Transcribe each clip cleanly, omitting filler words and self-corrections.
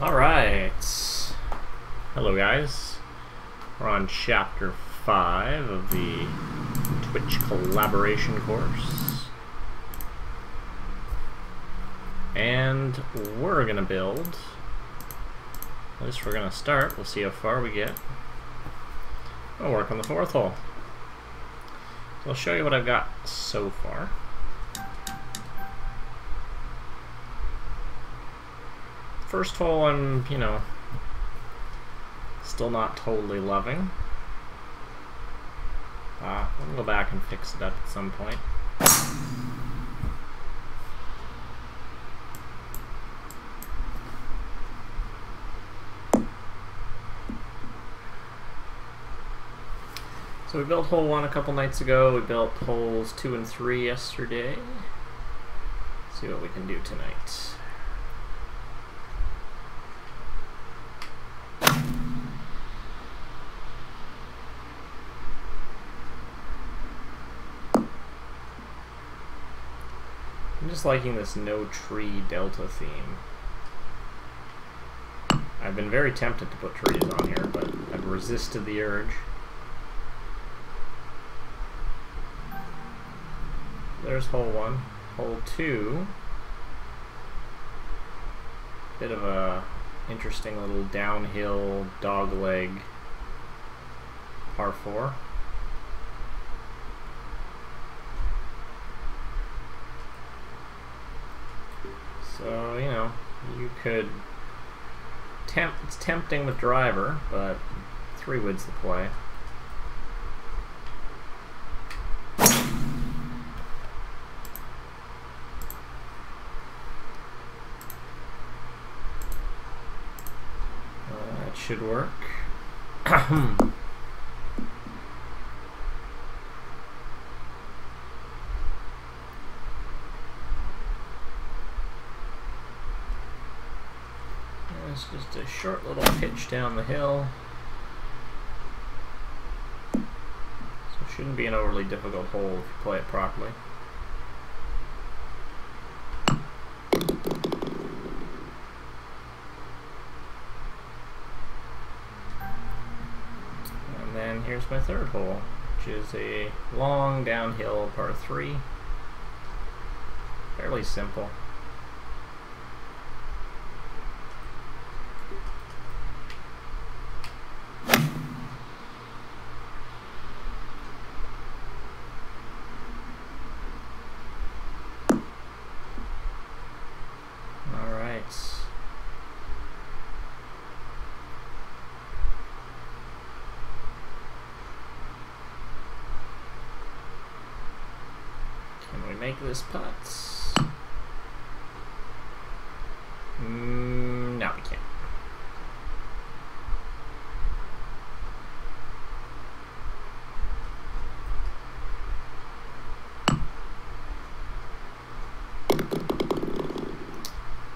Alright. Hello guys. We're on chapter 5 of the Twitch collaboration course. And we're gonna build, at least we're gonna start, we'll see how far we get. We'll work on the fourth hole. So I'll show you what I've got so far. First hole I'm, still not totally loving. We'll go back and fix it up at some point. So we built hole 1 a couple nights ago. We built holes 2 and 3 yesterday. Let's see what we can do tonight. I'm just liking this no tree delta theme. I've been very tempted to put trees on here, but I've resisted the urge. There's hole 1. Hole 2. Bit of a interesting little downhill dogleg par 4. So, you could it's tempting with driver, but 3 wood's the play. That should work. It's just a short little pitch down the hill. So it shouldn't be an overly difficult hole if you play it properly. And then here's my third hole, which is a long downhill par 3. Fairly simple. Make this putt. No, we can't.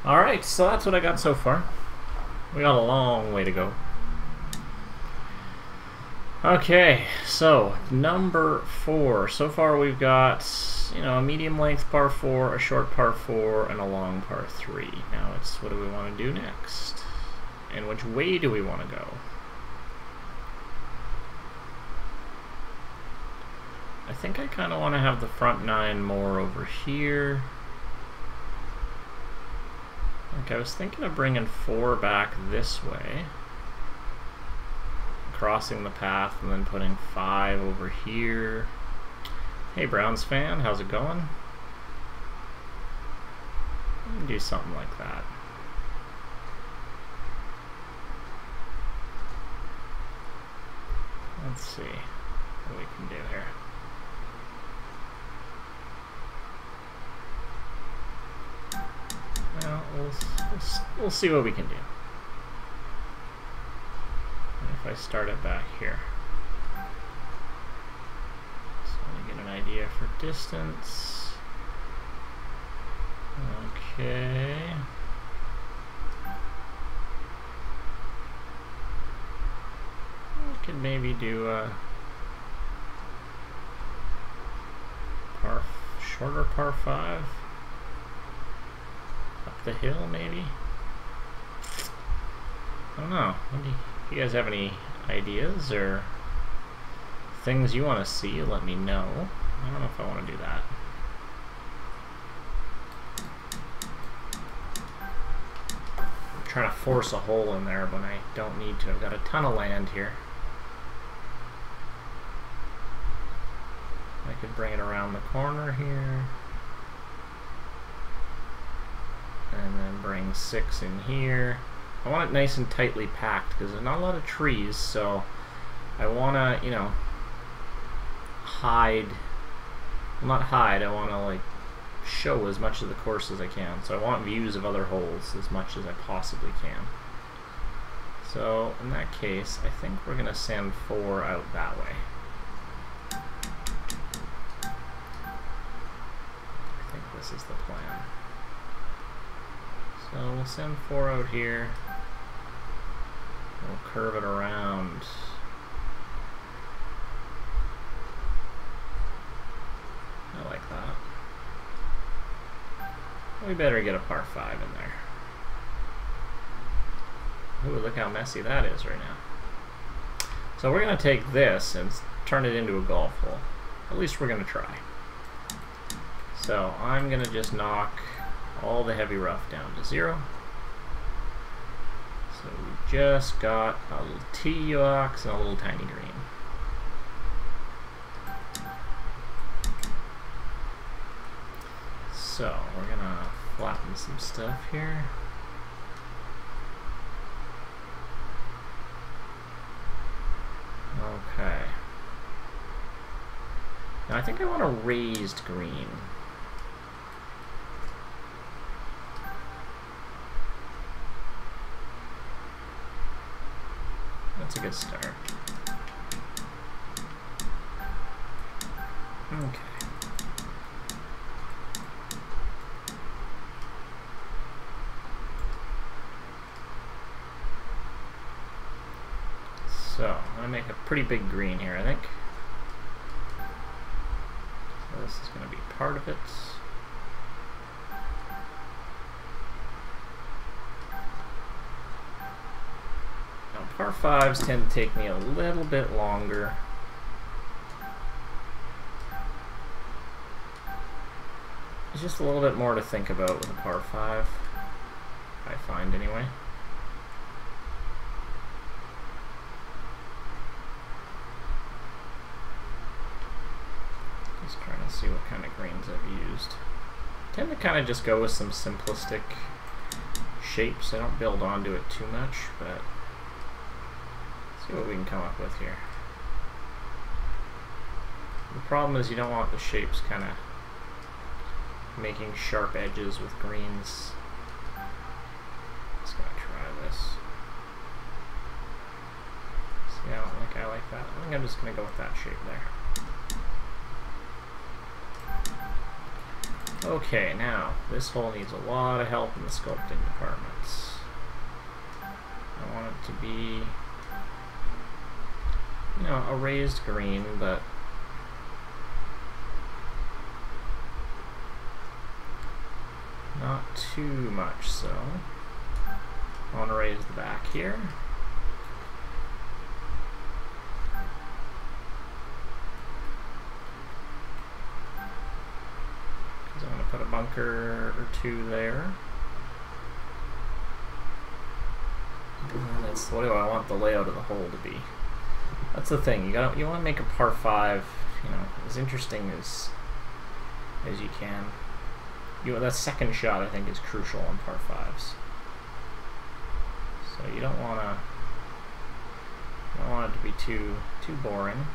Alright, so that's what I got so far. We got a long way to go. Okay, so number 4. So far we've got a medium length par 4, a short par 4, and a long par 3. Now it's what do we want to do next? And which way do we want to go? I think I kind of want to have the front 9 more over here. Okay, I was thinking of bringing 4 back this way. Crossing the path and then putting 5 over here. Hey Browns fan, how's it going? Do something like that. Let's see what we can do here. Well, we'll see what we can do. If I start it back here. An idea for distance. Okay. We could maybe do a shorter par 5. Up the hill, maybe. I don't know. If you guys have any ideas or things you want to see, let me know. I don't know if I want to do that. I'm trying to force a hole in there when I don't need to. I've got a ton of land here. I could bring it around the corner here. And then bring 6 in here. I want it nice and tightly packed because there's not a lot of trees, so I want to, you know, hide. Well, not hide, I want to like show as much of the course as I can. So I want views of other holes as much as I possibly can. So in that case, I think we're going to send 4 out that way. I think this is the plan. So we'll send 4 out here. We'll curve it around. I like that. We better get a par 5 in there. Ooh, look how messy that is right now. So we're going to take this and turn it into a golf hole. At least we're going to try. So I'm going to just knock all the heavy rough down to 0. So we just got a little tee box and a little tiny green. So we're gonna flatten some stuff here. Okay. Now I think I want a raised green. That's a good start. Okay. So, I'm going to make a pretty big green here, I think. So this is going to be part of it. Now, par 5s tend to take me a little bit longer. There's just a little bit more to think about with a par 5, I find anyway. Just trying to see what kind of greens I've used. I tend to kind of just go with some simplistic shapes. I don't build onto it too much, but let's see what we can come up with here. The problem is you don't want the shapes kind of making sharp edges with greens. Just gonna try this. See, I don't think I like that. I think I'm just gonna go with that shape there. Okay, now this hole needs a lot of help in the sculpting departments. I want it to be, you know, a raised green, but not too much so. I want to raise the back here. Because I'm going to put a bunker or 2 there. And that's, what do I want the layout of the hole to be? That's the thing. You want to make a par 5, you know, as interesting as you can. That second shot, I think, is crucial on par 5s. So you don't want it to be too boring.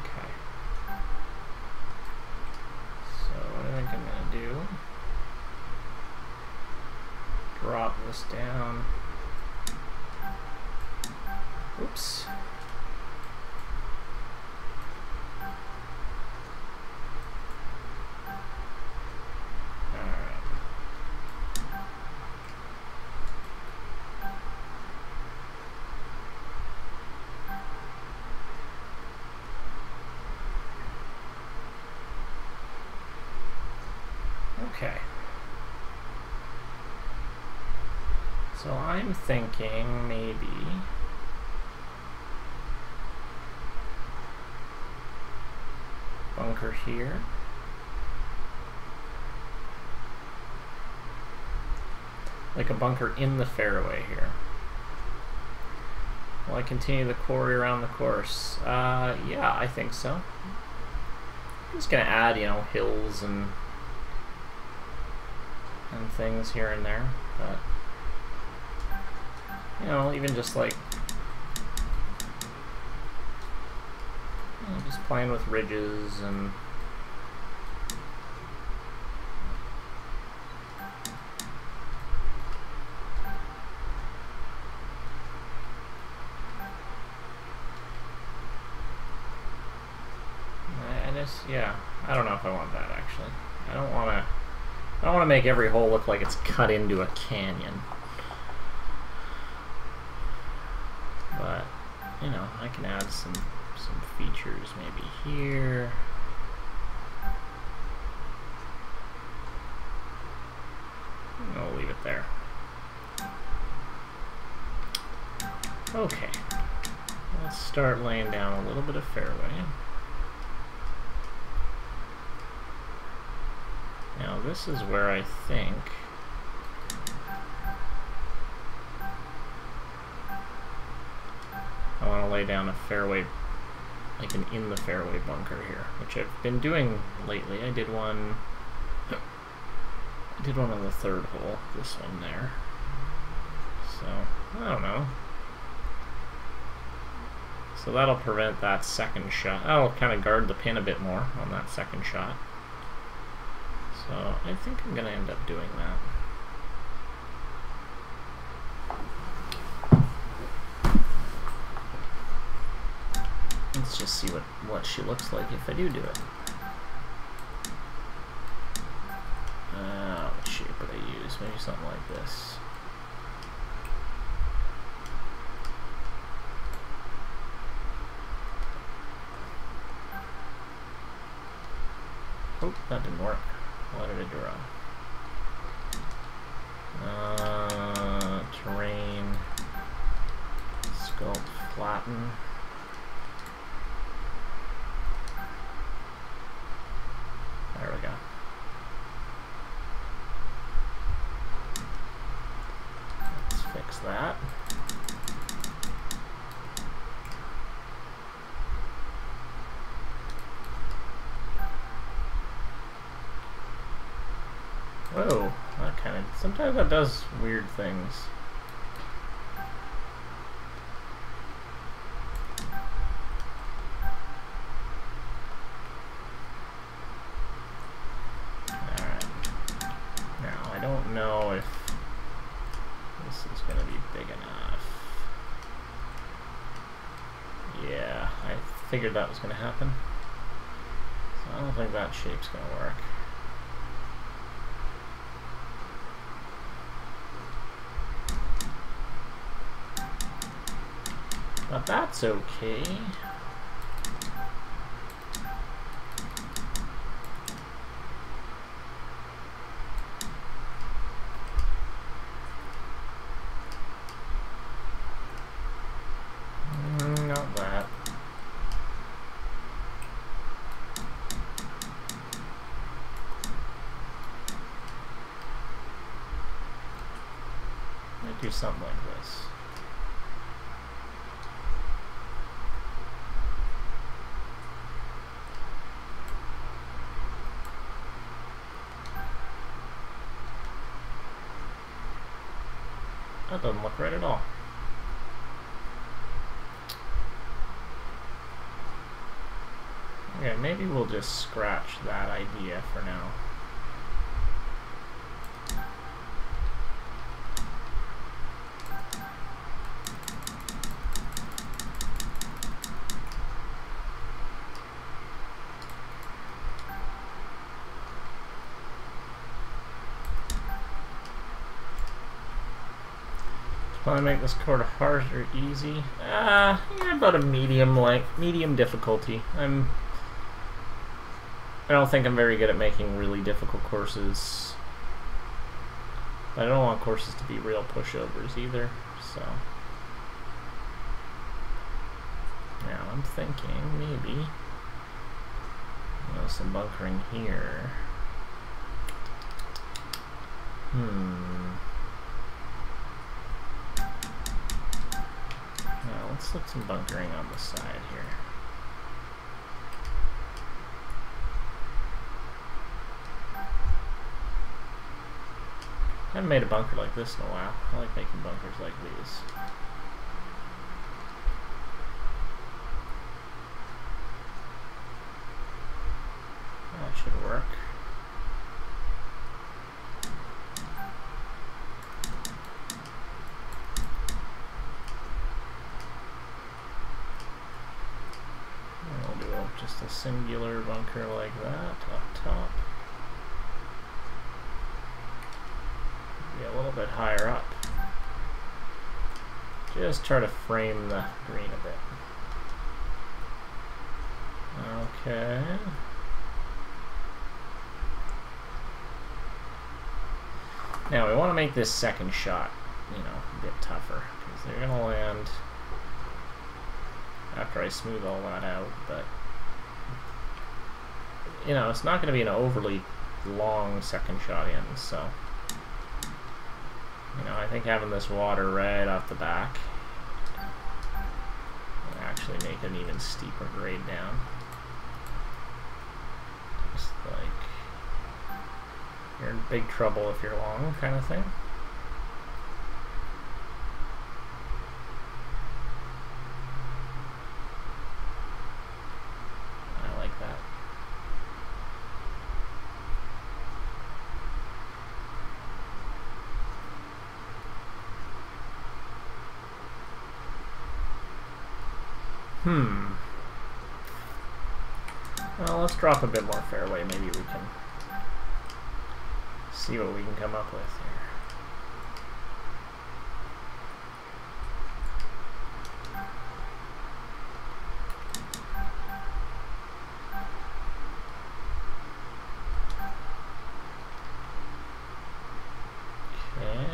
Okay. So what I think I'm going to do, drop this down. Oops. Okay. So I'm thinking maybe bunker here. Like a bunker in the fairway here. Will I continue the quarry around the course? Yeah, I think so. I'm just gonna add, you know, hills and things here and there, but you know, even just like just playing with ridges and yeah, I don't know if I want that actually. I don't want to make every hole look like it's cut into a canyon. But, you know, I can add some features maybe here. I'll leave it there. Okay. Let's start laying down a little bit of fairway. Now this is where I think I want to lay down a fairway, like an in the fairway bunker here, which I've been doing lately. I did one on the third hole, this one there. So, I don't know. So that'll prevent that second shot. That'll kind of guard the pin a bit more on that second shot. So I think I'm going to end up doing that. Let's just see what she looks like if I do it. What shape would I use? Maybe something like this. Oh, that didn't work. Let it draw. Terrain, sculpt, flatten. There we go. Let's fix that. Whoa, that kind of, sometimes that does weird things. Alright. Now, I don't know if this is going to be big enough. Yeah, I figured that was going to happen. So I don't think that shape's going to work. But that's okay. Not that. Might do something like this. That doesn't look right at all. Okay, maybe we'll just scratch that idea for now. Want to make this chord hard or easy? Yeah, about a medium length, medium difficulty. I don't think I'm very good at making really difficult courses. But I don't want courses to be real pushovers either, so. Now I'm thinking maybe, you know, some bunkering here. Now let's look some bunkering on the side here. I haven't made a bunker like this in a while. I like making bunkers like these. That should work. And we'll do just a singular bunker like that up top. Be a little bit higher up. Just try to frame the green a bit. Okay. Now we want to make this second shot, you know, a bit tougher, because they're going to land after I smooth all that out, but, you know, it's not going to be an overly long second shot in, so, you know, I think having this water right off the back will actually make an even steeper grade down. Just like, you're in big trouble if you're long, kind of thing. I like that. Well, let's drop a bit more fairway. Maybe we can see what we can come up with here. Okay.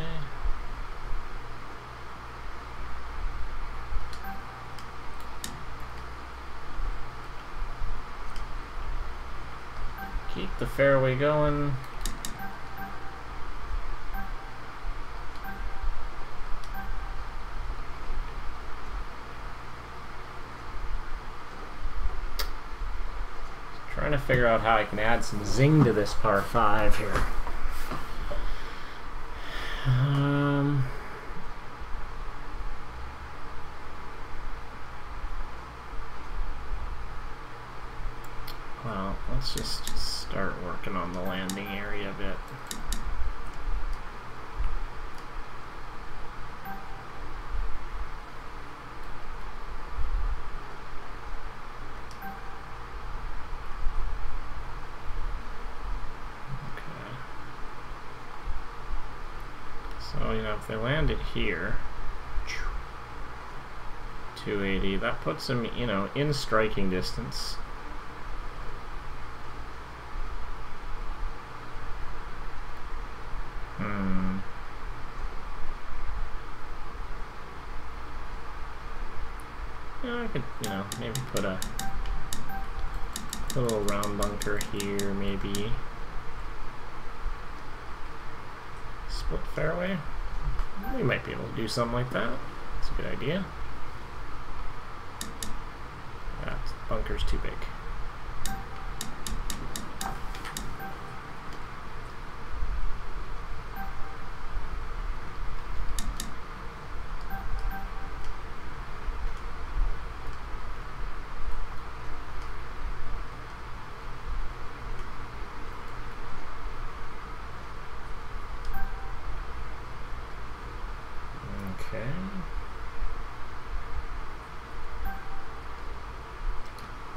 Keep the fairway going. Trying to figure out how I can add some zing to this par 5 here. Well, let's just start working on the landing area a bit. So, you know, if they land it here, 280, that puts them, you know, in striking distance. Yeah, I could, you know, maybe put a little round bunker here, maybe. Split fairway. We might be able to do something like that. That's a good idea. That bunker's too big. Okay.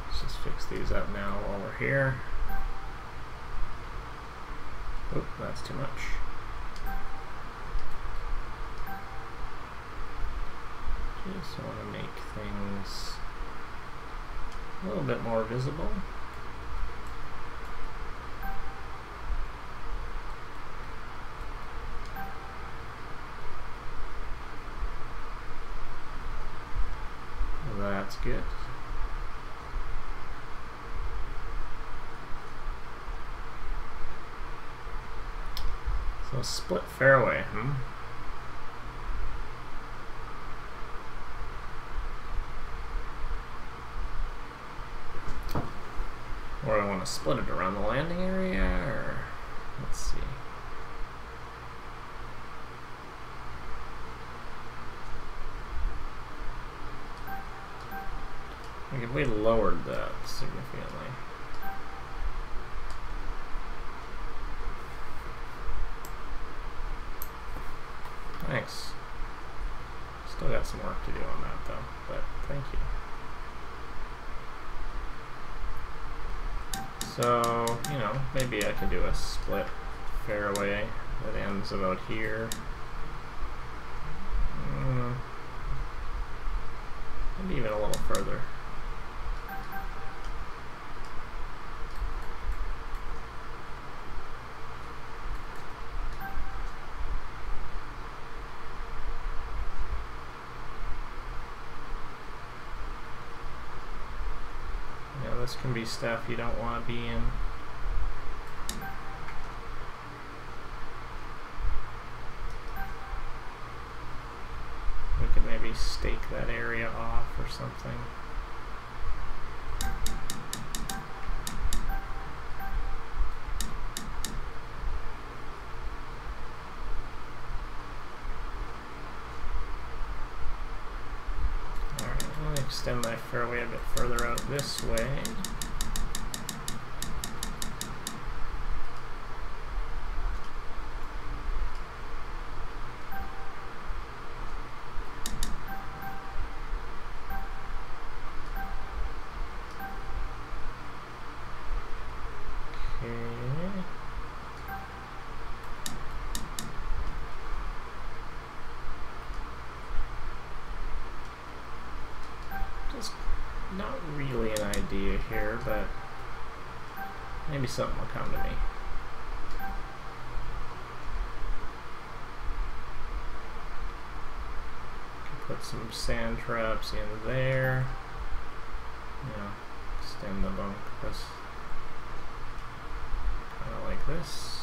Let's just fix these up now while we're here. Oop, that's too much. Just want to make things a little bit more visible. good. So split fairway, Or I want to split it around the landing area, or let's see. Like if we lowered that significantly. Thanks. Still got some work to do on that though, but thank you. So, you know, maybe I could do a split fairway that ends about here. Maybe even a little further. This can be stuff you don't want to be in. We could maybe stake that area off or something. Extend my fairway a bit further out this way. Not really an idea here, but maybe something will come to me. Can put some sand traps in there. You know, extend the bunk this kind of like this.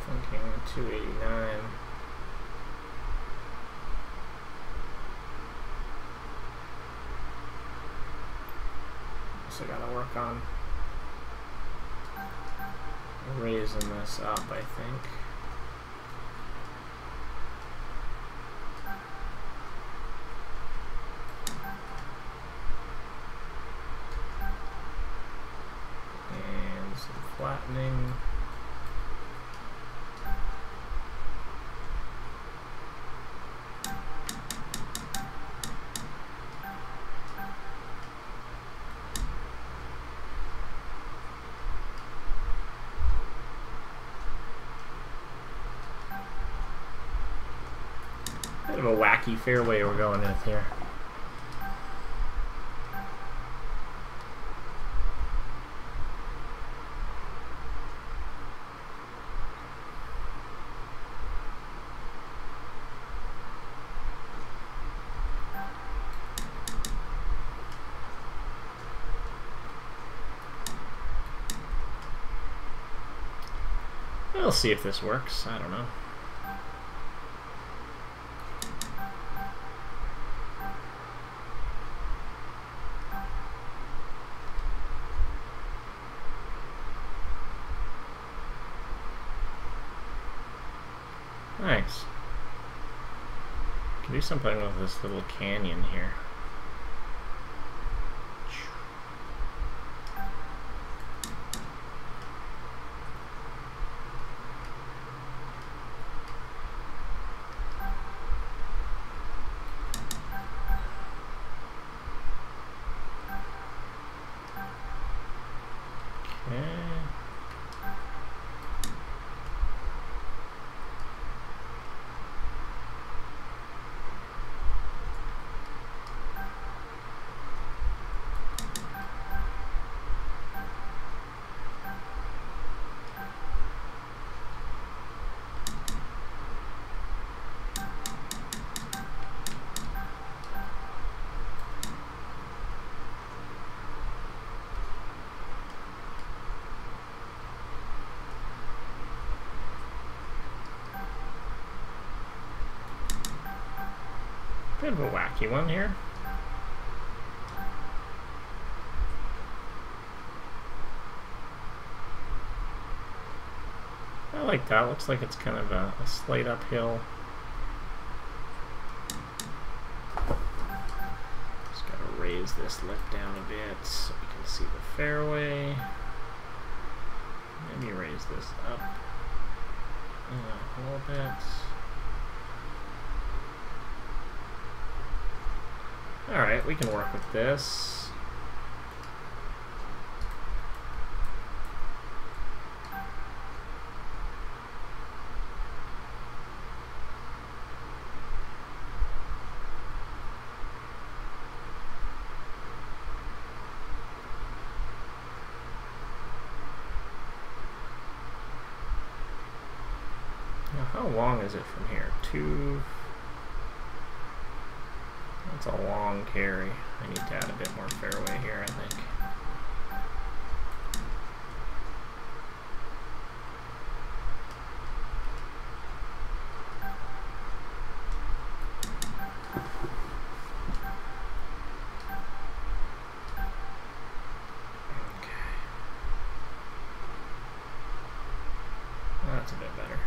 Thinking 289. So I gotta work on raising this up, I think. And some flattening. Bit of a wacky fairway we're going with here. We'll see if this works. I don't know. Nice. Can do something with this little canyon here. Kind of a wacky one here. I like that. Looks like it's kind of a slight uphill. Just gotta raise this lip down a bit so we can see the fairway. Maybe raise this up a little bit. Alright, we can work with this. Now, how long is it from here? That's a long carry. I need to add a bit more fairway here, I think. Okay. That's a bit better.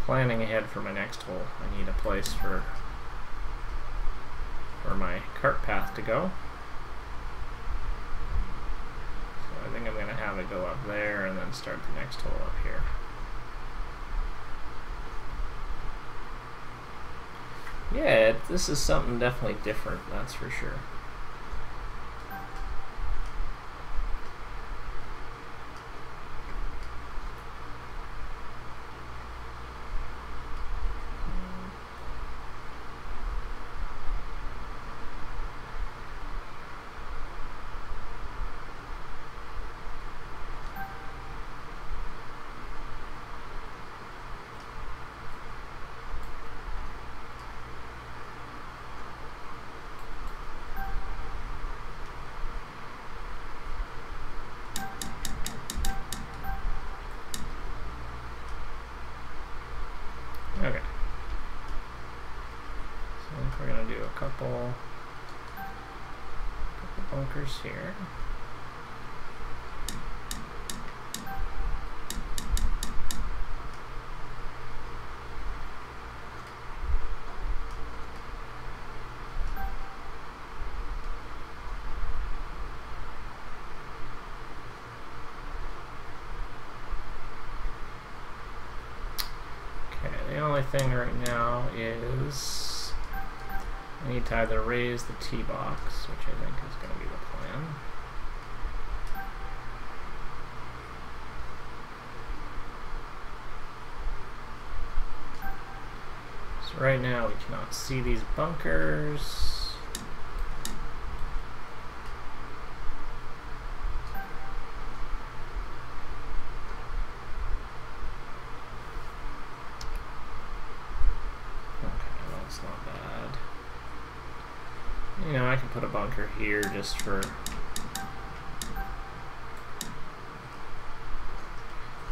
Planning ahead for my next hole. I need a place for my cart path to go. So I think I'm going to have it go up there and then start the next hole up here. Yeah, this is something definitely different, that's for sure. Okay. So we're going to do a couple bunkers here. The only thing right now is I need to either raise the tee box, which I think is going to be the plan. So right now we cannot see these bunkers. Not bad. You know, I can put a bunker here just for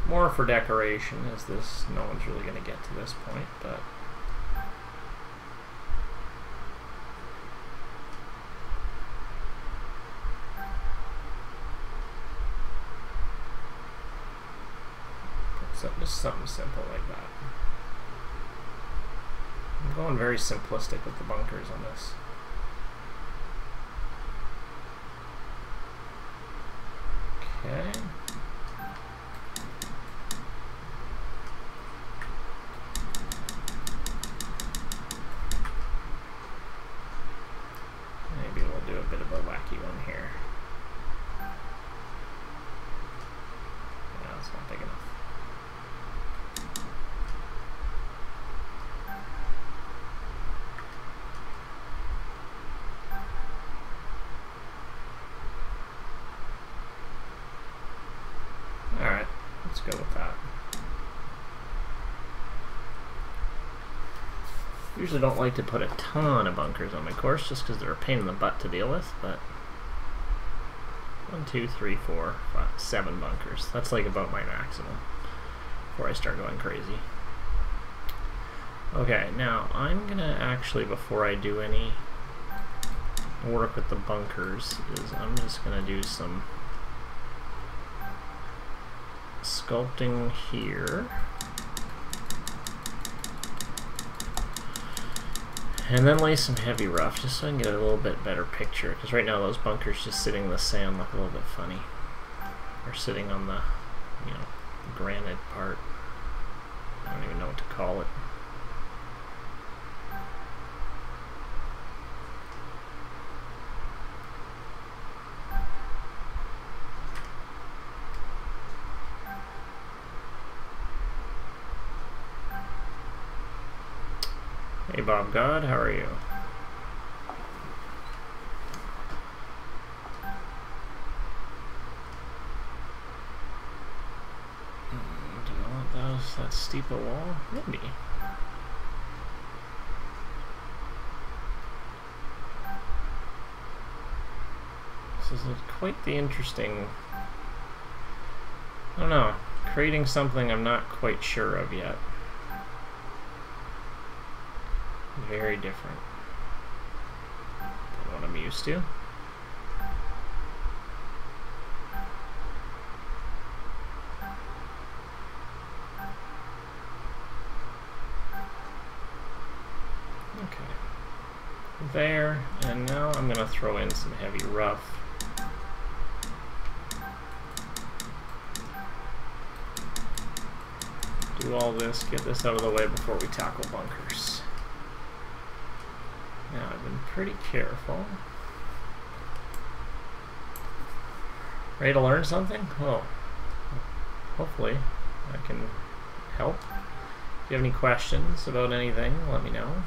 more for decoration, as this no one's really going to get to this point, but just something simple like that. I'm going very simplistic with the bunkers on this. Okay. Maybe we'll do a bit of a wacky one here. No, it's not big enough. Alright, let's go with that. Usually don't like to put a ton of bunkers on my course just because they're a pain in the butt to deal with, but 1, 2, 3, 4, 5, 7 bunkers. That's like about my maximum before I start going crazy. Okay, now I'm gonna actually, before I do any work with the bunkers, I'm just gonna do some sculpting here. And then lay some heavy rough, just so I can get a little bit better picture. Because right now those bunkers just sitting in the sand look a little bit funny. Or sitting on the, you know, granite part. I don't even know what to call it. Hey Bob God, how are you? Do I want that steep a wall? Maybe. This is quite the interesting, I don't know, creating something I'm not quite sure of yet. Very different than what I'm used to. Okay. There, and now I'm going to throw in some heavy rough. Do all this, get this out of the way before we tackle bunkers. Now, I've been pretty careful. Ready to learn something? Oh, hopefully I can help. If you have any questions about anything, let me know.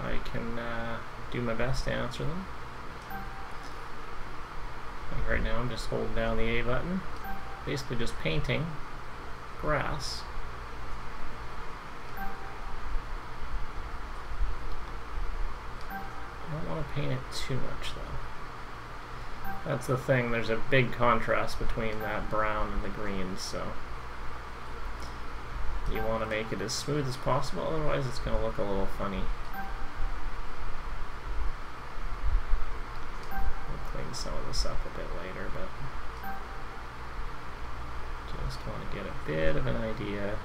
I can do my best to answer them. Like right now, I'm just holding down the A button. Basically just painting grass. I don't want to paint it too much though. That's the thing, there's a big contrast between that brown and the green, so you want to make it as smooth as possible, otherwise it's going to look a little funny. We'll clean some of this up a bit later, but just want to get a bit of an idea.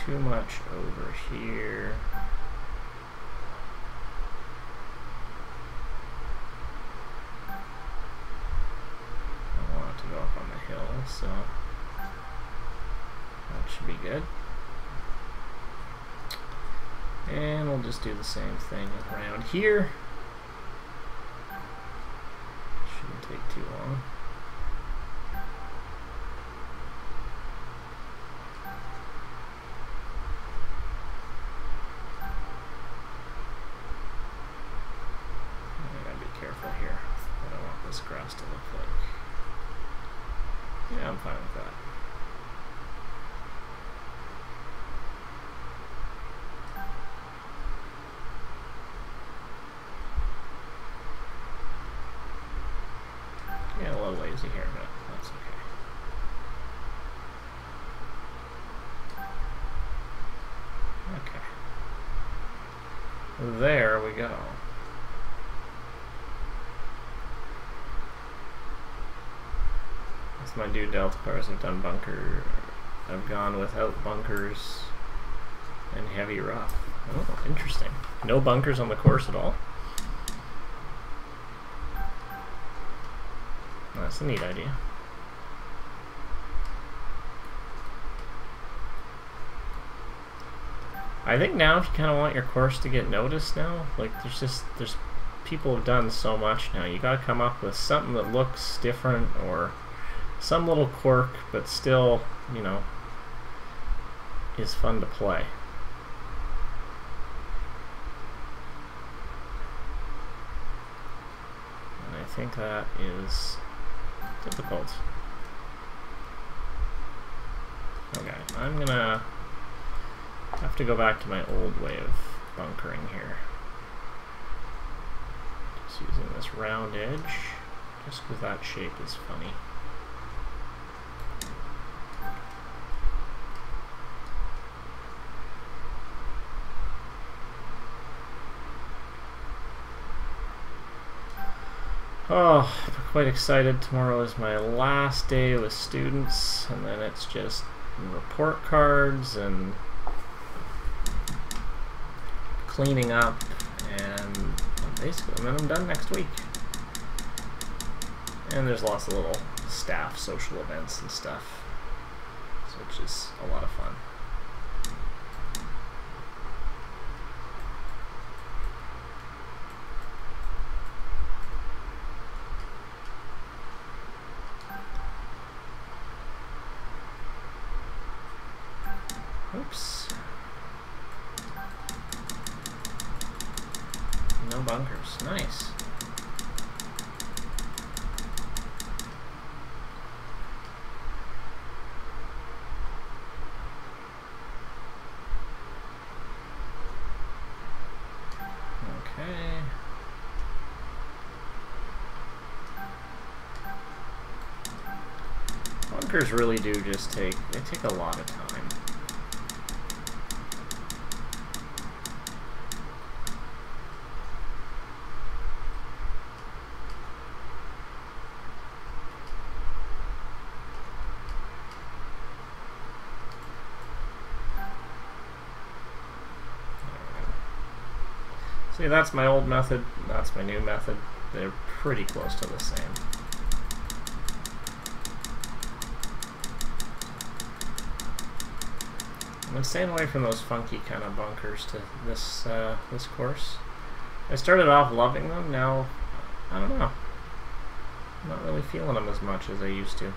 Too much over here. I want it to go up on the hill, so that should be good. And we'll just do the same thing around here. Shouldn't take too long. Grass to look like. Yeah, I'm fine with that. Yeah, a little lazy here, but that's okay. Okay. There we go. My dude Delta cars have done bunker. I've gone without bunkers and heavy rough. Oh, interesting. No bunkers on the course at all? That's a neat idea. I think now if you kind of want your course to get noticed now, like there's people have done so much now. You gotta come up with something that looks different or some little quirk, but still, you know, is fun to play. And I think that is difficult. Okay, I'm gonna have to go back to my old way of bunkering here. Just using this round edge, just because that shape is funny. Oh, I'm quite excited. Tomorrow is my last day with students, and then it's just report cards and cleaning up, and basically, and then I'm done next week. And there's lots of little staff social events and stuff, which is a lot of fun. Oops. No bunkers. Nice. Okay. Bunkers really do just they take a lot of time. See, that's my old method, that's my new method. They're pretty close to the same. I'm staying away from those funky kind of bunkers to this this course. I started off loving them, now, I don't know. I'm not really feeling them as much as I used to.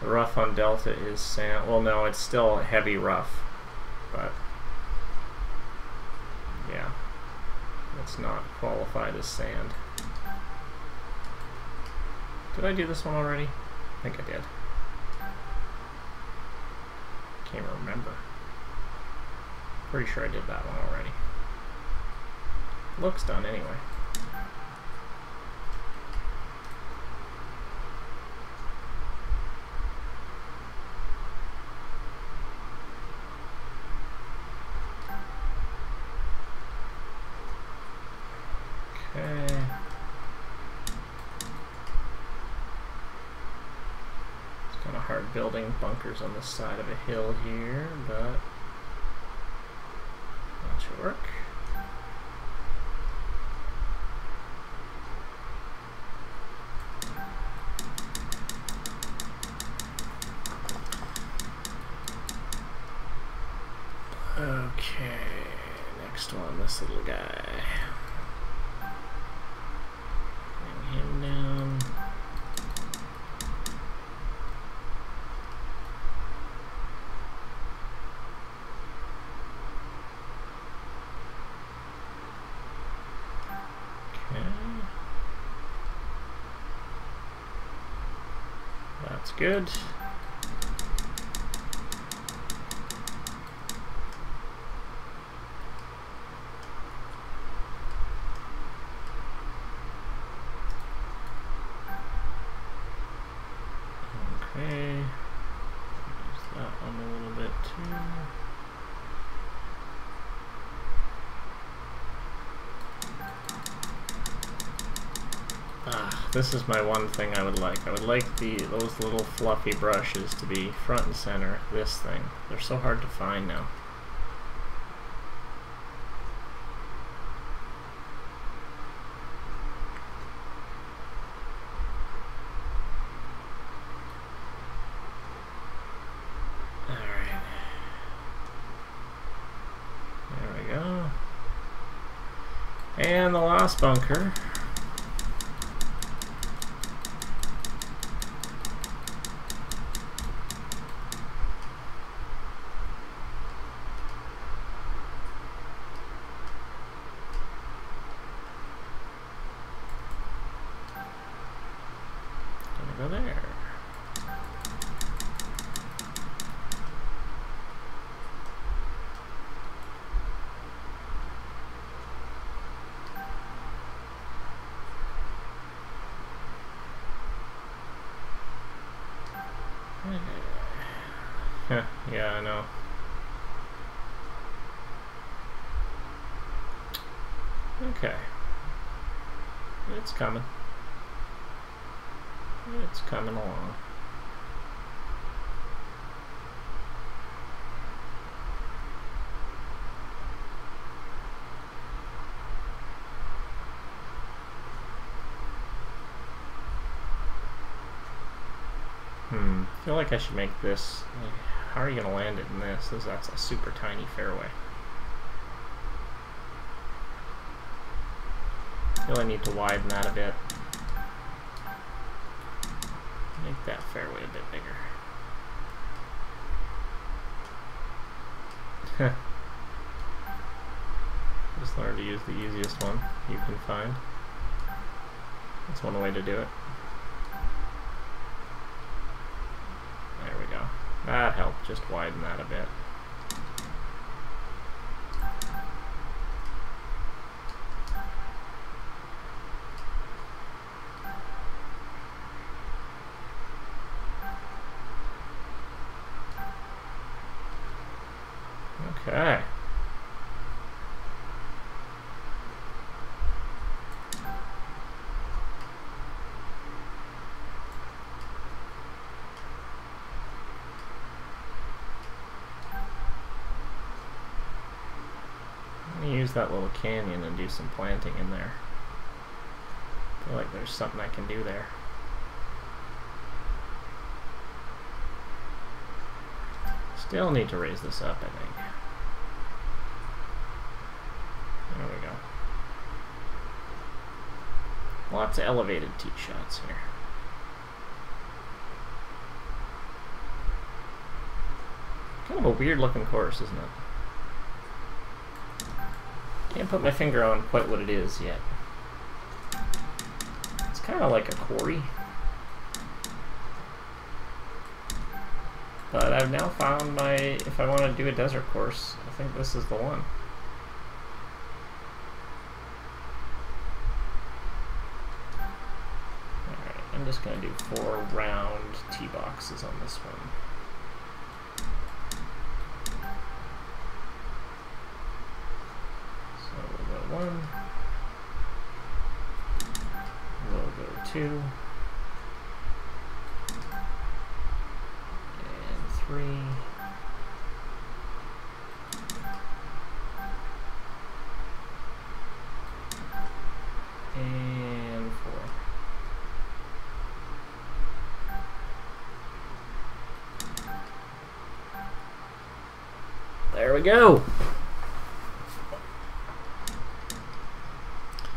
The rough on Delta is sand. Well, no, it's still heavy rough. But yeah, it's not qualified as sand. Did I do this one already? I think I did. Can't remember. Pretty sure I did that one already. Looks done anyway. Building bunkers on the side of a hill here, but that should work. Okay, next one, this little guy. Bring him down. That's good. Okay. Use that one a little bit too. This is my one thing I would like. I would like those little fluffy brushes to be front and center. This thing. They're so hard to find now. Alright. There we go. And the last bunker. We'll go there. Yeah, I know. Okay. It's coming. It's coming along. I feel like I should make this. How are you going to land it in this? That's a super tiny fairway. I feel I need to widen that a bit. Make that fairway a bit bigger. Just learn to use the easiest one you can find. That's one way to do it. There we go. That helped just widen that a bit. Okay. Use that little canyon and do some planting in there. I feel like there's something I can do there. Still need to raise this up, I think. There we go. Lots of elevated tee shots here. Kind of a weird looking course, isn't it? Can't put my finger on quite what it is yet. It's kind of like a quarry. But I've now found my, if I want to do a desert course, I think this is the one. Alright, I'm just going to do 4 round tee boxes on this one. We'll go 1, we'll go 2, and 3, and 4. There we go!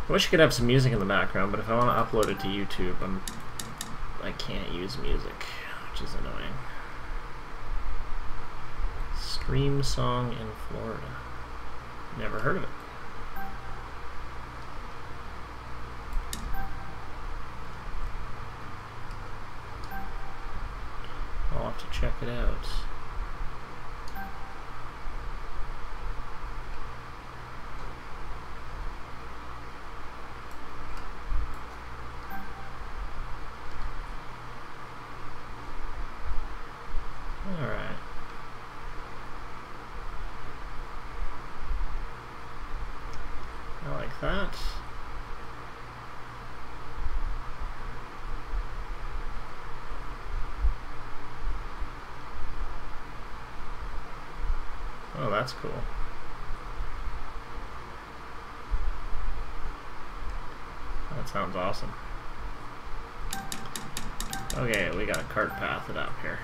I wish I could have some music in the background, but if I want to upload it to YouTube, I can't use music, which is annoying. Stream song in Florida. Never heard of it. I'll have to check it out. That. Oh, that's cool. That sounds awesome. Okay, we got a cart path it up here.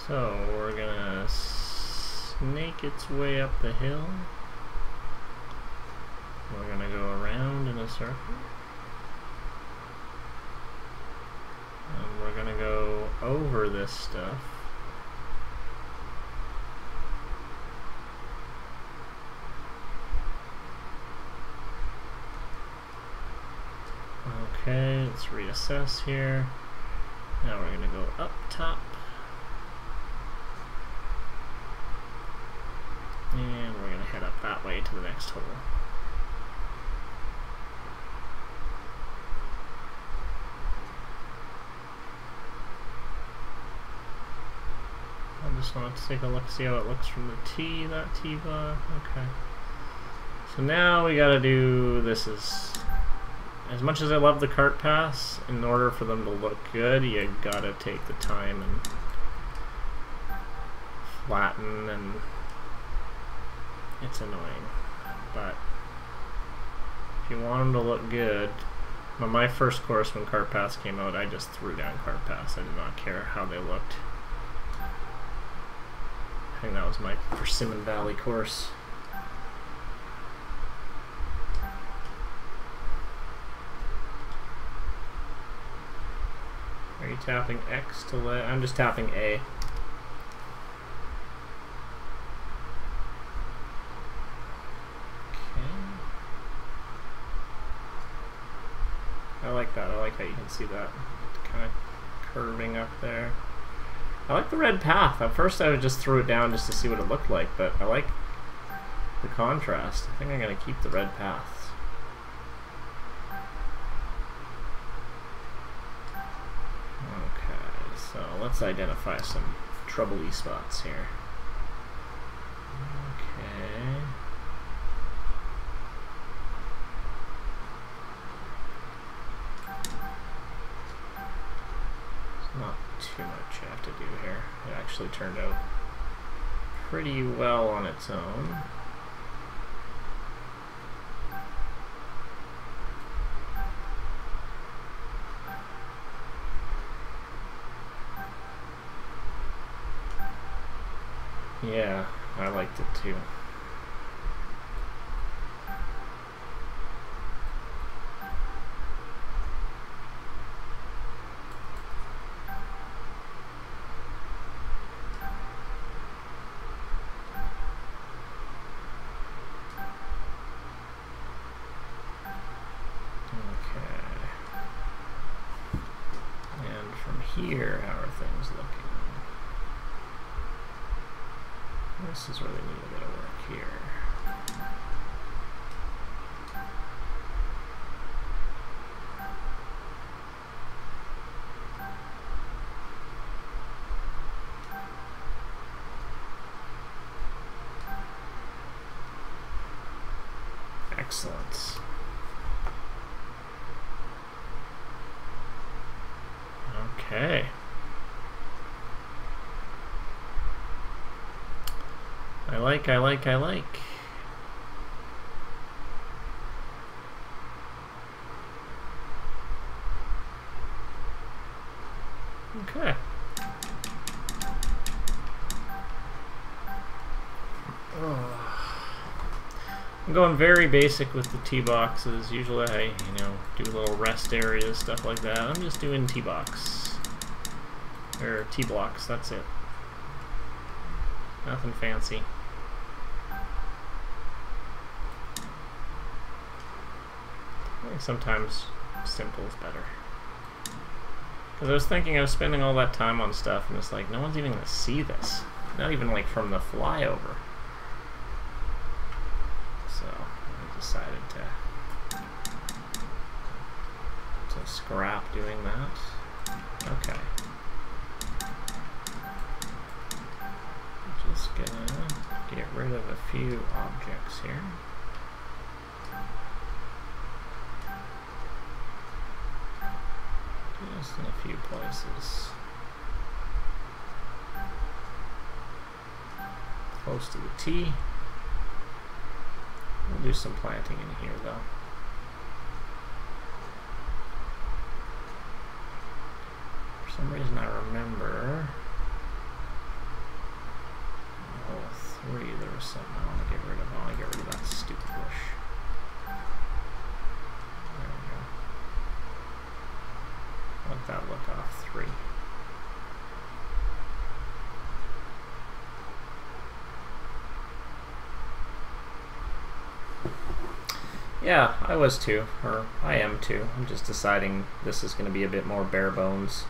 So we're gonna snake its way up the hill. We're gonna go around in a circle. And we're gonna go over this stuff. Okay, let's reassess here. Now we're gonna go up top. And we're gonna head up that way to the next hole. I just want to take a look, see how it looks from the tee, that tee bar. Okay. So now we gotta do, this is, as much as I love the cart paths, in order for them to look good, you gotta take the time and flatten, and it's annoying. But if you want them to look good, on my first course when cart paths came out, I just threw down cart paths. I did not care how they looked. I think that was my Persimmon Valley course. Are you tapping X to let? I'm just tapping A. Okay. I like that. I like how you can see that kind of curving up there. I like the red path. At first I would just throw it down just to see what it looked like, but I like the contrast. I think I'm going to keep the red paths. Okay, so let's identify some trouble-y spots here. Okay. Not too much I have to do here. It actually turned out pretty well on its own. Yeah, I liked it too. Here, how are things looking? This is where they need a bit of work here. Excellent. Okay. I like. Okay. I'm going very basic with the tee boxes. Usually I, do little rest areas, stuff like that. I'm just doing tee box. Or tee blocks, that's it. Nothing fancy. I think sometimes simple is better. Because I was thinking I was spending all that time on stuff and it's like, no one's even going to see this. Not even like from the flyover. So I decided to scrap doing that. Okay. Just gonna get rid of a few objects here. Just in a few places. Close to the tee. We'll do some planting in here though. For some reason I remember hole 3 there was something I want to get rid of. I want to get rid of that stupid bush. There we go. Let that look off 3. Yeah, I was too, or I am too. I'm just deciding this is going to be a bit more bare bones.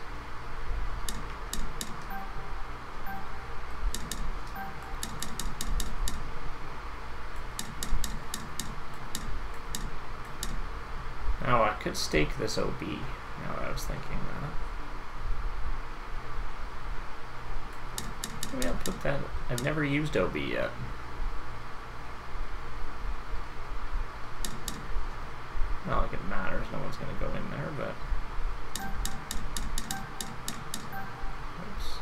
Now I could stake this OB, now that I was thinking that. Maybe I'll put that... I've never used OB yet. Not like it matters, no one's going to go in there, but... Oops.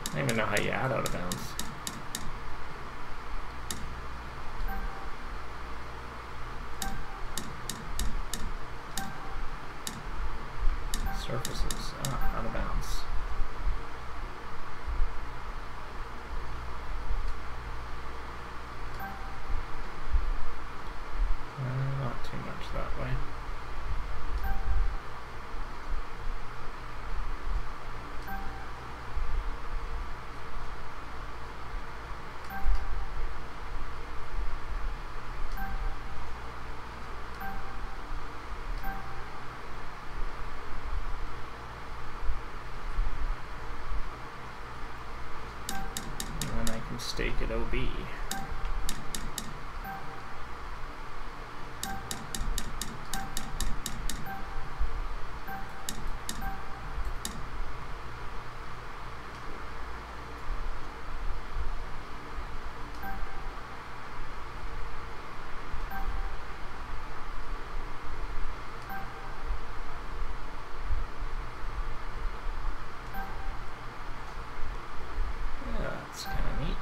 I don't even know how you add out of bounds. Surfaces, out of bounds. Not too much that way. And then I can stake it OB. That's kind of neat.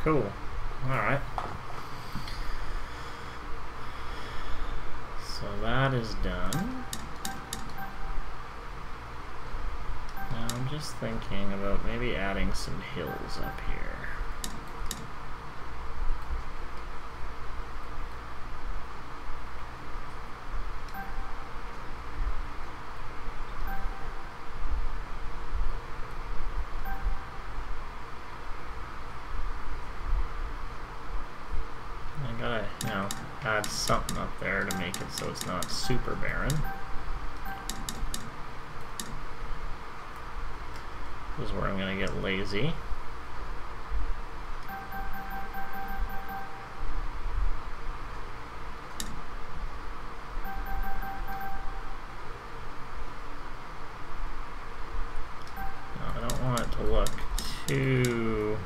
Cool. Alright. So that is done. Now I'm just thinking about maybe adding some hills up here. I gotta, you know, add something up there to make it so it's not super barren. This is where I'm gonna get lazy. Now, I don't want it to look too...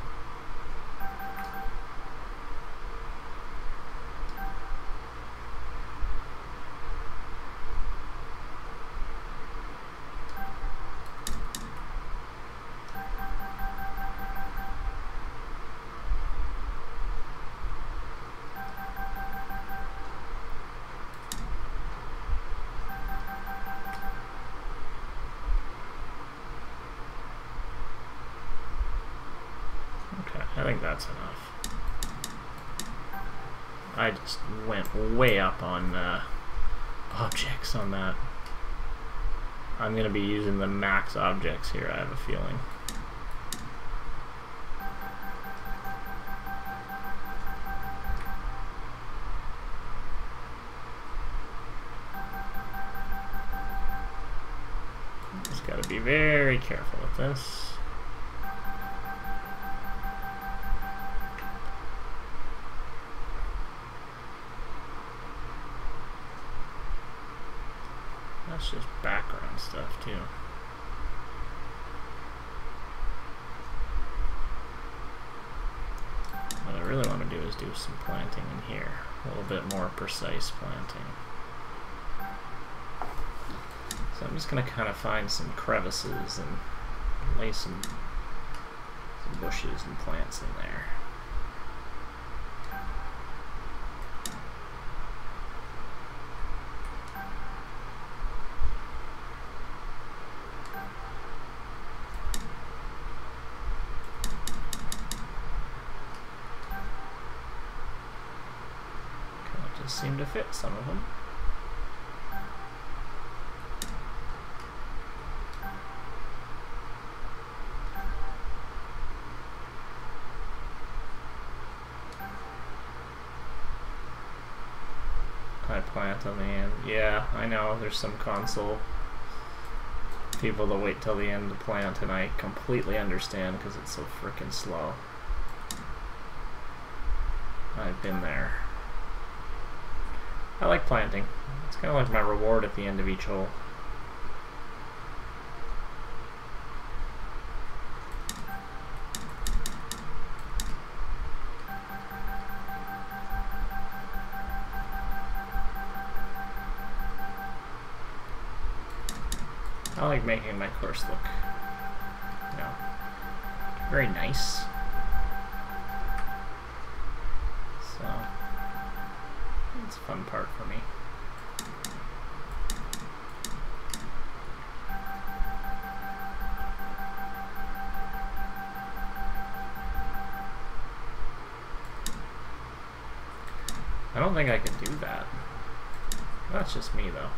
I think that's enough. I just went way up on objects on that. I'm going to be using the max objects here, I have a feeling. Just got to be very careful with this. That's just background stuff too. What I really want to do is do some planting in here. A little bit more precise planting. So I'm just going to kind of find some crevices and lay some bushes and plants in there. Seem to fit some of them. I plant on the end. Yeah, I know there's some console people that wait till the end to plant, and I completely understand because it's so freaking slow. I've been there. I like planting. It's kind of like my reward at the end of each hole. I like making my course look, you know, very nice. So it's a fun part for me. I don't think I can do that. That's just me though.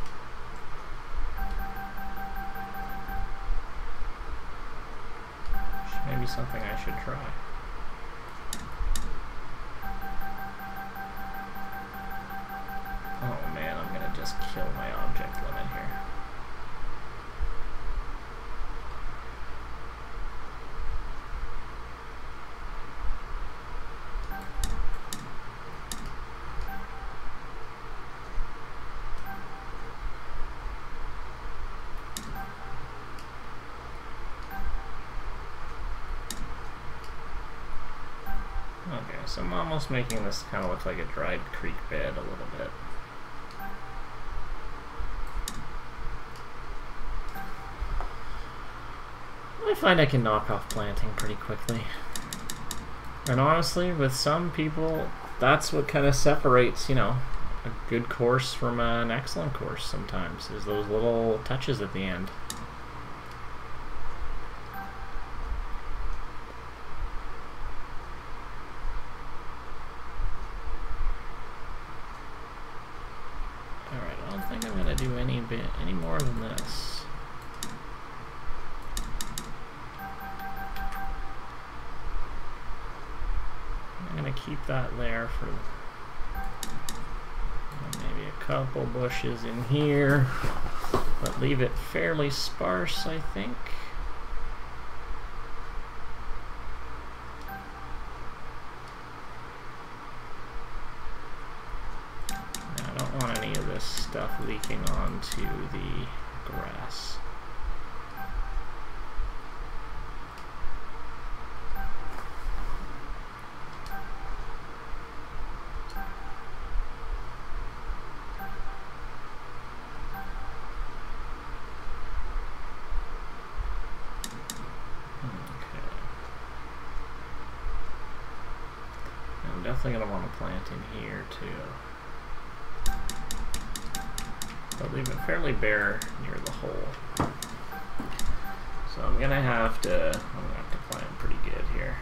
Maybe something I should try. Oh man, I'm gonna just kill my object limit here. Okay, so I'm almost making this kind of look like a dried creek bed a little bit. I find I can knock off planting pretty quickly. And honestly, with some people, that's what kind of separates, you know, a good course from an excellent course sometimes, is those little touches at the end. Alright, I don't think I'm going to do any more than this. I'm going to keep that there for maybe a couple bushes in here, but leave it fairly sparse, I think. I don't want any of this stuff leaking onto the grass. Definitely going to want to plant in here too. But leave it fairly bare near the hole. So I'm going to have to plant pretty good here.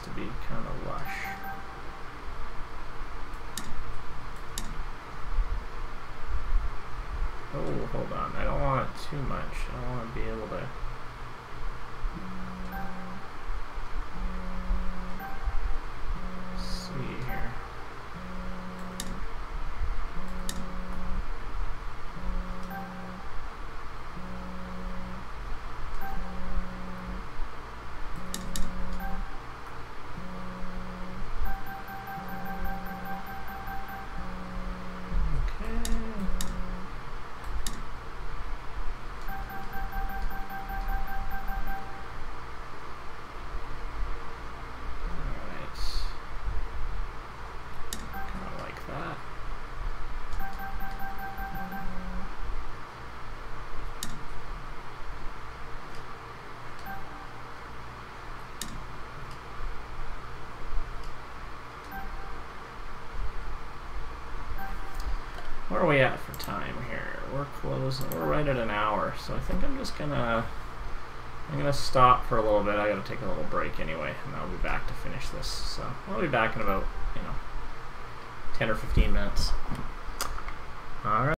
To be kind of lush. Oh, hold on. I don't want it too much. I want to be able to see here. Where are we at for time here? We're closing. We're right at an hour, so I think I'm just gonna stop for a little bit. I gotta take a little break anyway, and I'll be back to finish this. So I'll be back in about 10 or 15 minutes. All right.